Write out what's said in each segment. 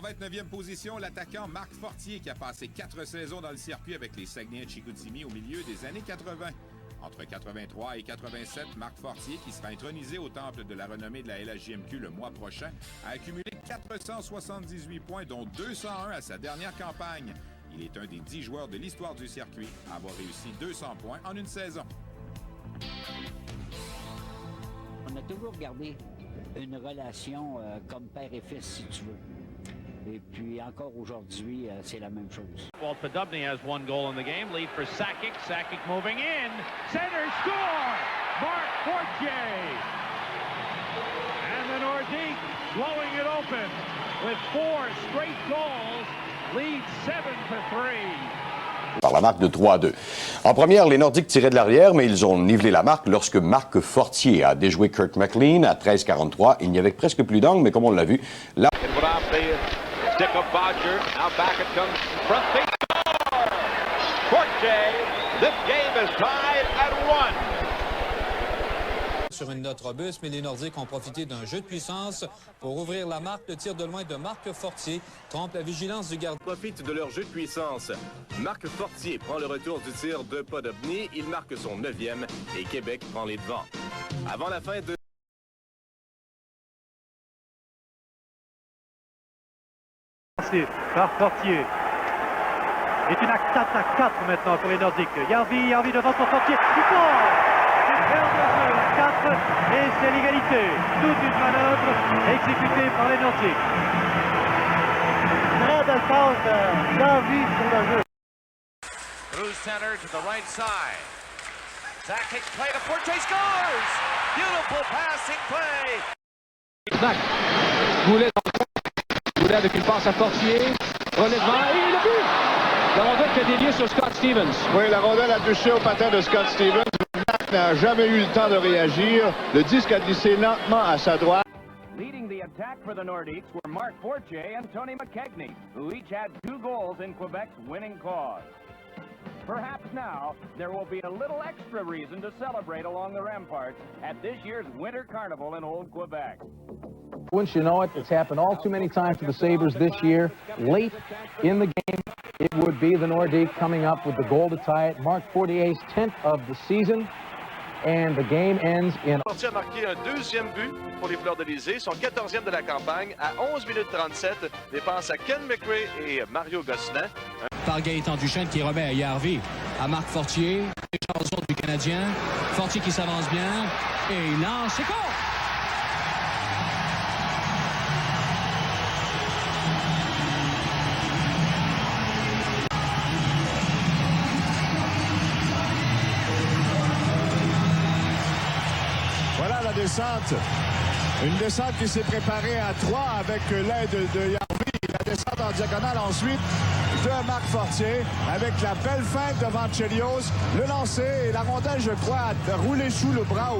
En 29e position, l'attaquant Marc Fortier qui a passé 4 saisons dans le circuit avec les Saguenay-Chicoutimi au milieu des années 80. Entre 83 et 87, Marc Fortier, qui sera intronisé au temple de la renommée de la LHJMQ le mois prochain, a accumulé 478 points, dont 201 à sa dernière campagne. Il est un des 10 joueurs de l'histoire du circuit à avoir réussi 200 points en une saison. On a toujours gardé une relation comme père et fils, si tu veux. Et puis encore aujourd'hui, c'est la même chose. Walt Poddubny has one goal in the game. Lead for Sakic. Sakic moving in. Center score! Marc Fortier! And the Nordiques blowing it open with 4 straight goals. Lead 7-3. Par la marque de 3-2. En première, les Nordiques tiraient de l'arrière, mais ils ont nivelé la marque lorsque Marc Fortier a déjoué Kurt McLean à 13-43. Il n'y avait presque plus d'angle, mais comme on l'a vu, là... Stick of Bodger. Now back it comes. Front feet. Fortier. This game is tied at 1. Sur une note robuste, mais les Nordiques ont profité d'un jeu de puissance pour ouvrir la marque. Le tir de loin de Marc Fortier trompe la vigilance du gardien. Profite de leur jeu de puissance. Marc Fortier prend le retour du tir de Poddubny. Il marque son 9e et Québec prend les devants. Avant la fin de... Par Fortier. Et une attaque à 4 maintenant pour les Nordiques. Järvi devant son Fortier. Il sort! C'est perte de jeu à 4 et c'est l'égalité. Toute une manœuvre exécutée par les Nordiques. Très belle passe Järvi sur le jeu. Through center to the right side. Sakic play to Fortier, scores! Beautiful passing play. Goulet avec une passe à Fortier, relèvement, et le but! La rondelle qui a dévié sur Scott Stevens. Oui, la rondelle a touché au patin de Scott Stevens. Marc n'a jamais eu le temps de réagir. Le disque a glissé lentement à sa droite. Leading the attack for the Nordiques were Marc Fortier and Tony McKegney, who each had 2 goals in Quebec's winning cause. Perhaps now, there will be a little extra reason to celebrate along the ramparts at this year's Winter Carnival in Old Quebec. Wouldn't you know it, it's happened all too many times to the Sabres this year. Late in the game, it would be the Nordiques coming up with the goal to tie it. Marc Fortier's 10th of the season, and the game ends in... Fortier a marqué un 2e but pour les Fleurs de l'Élysée, son 14e de la campagne, à 11 minutes 37, des passes à Ken McRae et Mario Gosselin. Par Gaëtan Duchesne qui remet à Järvi, à Marc Fortier, chanson du Canadien. Fortier qui s'avance bien, et il lance, c'est court! Voilà la descente. Une descente qui s'est préparée à 3 avec l'aide de Järvi. La descente en diagonale ensuite de Marc Fortier avec la belle feinte devant Chelios. Le lancer et la rondelle, je crois, a roulé sous le bras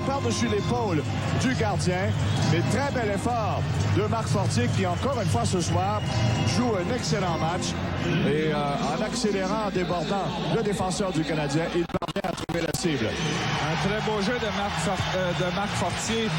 par-dessus l'épaule du gardien. Mais très bel effort de Marc Fortier qui, encore une fois ce soir, joue un excellent match. Et en accélérant, en débordant le défenseur du Canadien, il parvient à trouver la cible. Un très beau jeu de Marc Fortier.